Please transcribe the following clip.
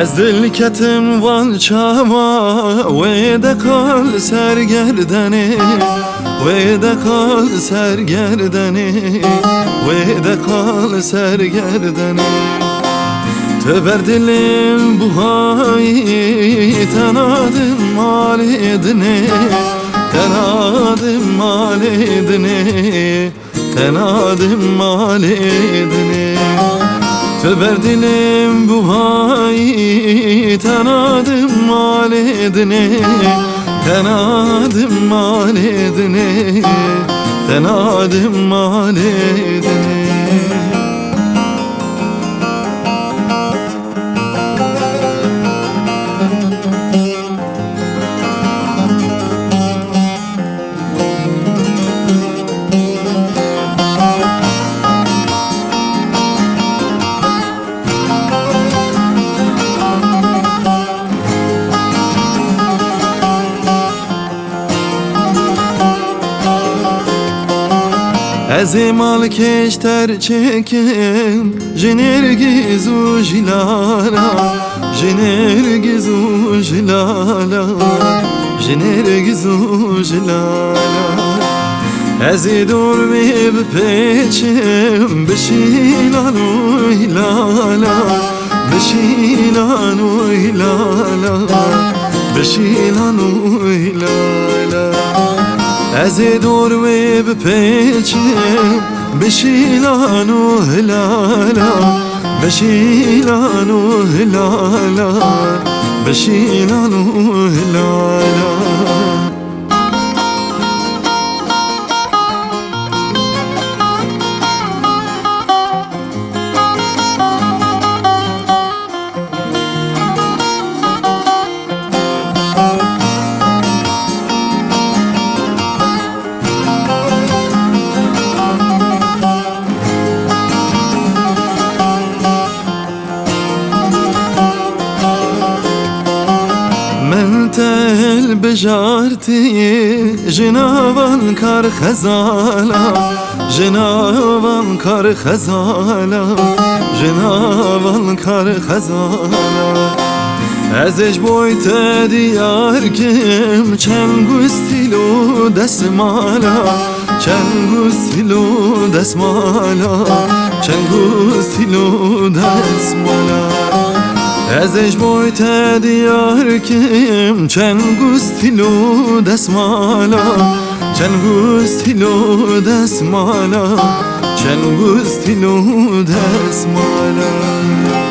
Ez dil ketim van çama ve de kal sergerdeni, ve de kal sergerdeni, ve de kal sergerdeni. Töber dilim bu hayi tenadım malidini, tenadım malidini, tenadım malidini. Töber dilim bu hayi tenadım malidini, tenadım malidini, tenadım malidini. Ezimal keşter çekim Jinergizu jilala, jinergizu jilala, jinergizu jilala. Ezidur bib peçim Bişilanu hilala, bişilanu hilala, bişilanu hilala. Ezidur ve bepeçim Beşilanu hilala, beşilanu hilala, beşilanu hilala. Tel bejarti jinavan kar khazala, jinavan kar khazala, jinavan kar khazala. Ezej boyte diyar kim çengustilo desmala, çengustilo desmala, çengustilo desmala. Ezej boyte diyar kim çengustilo desmala, çengustilo desmala, çengustilo desmala.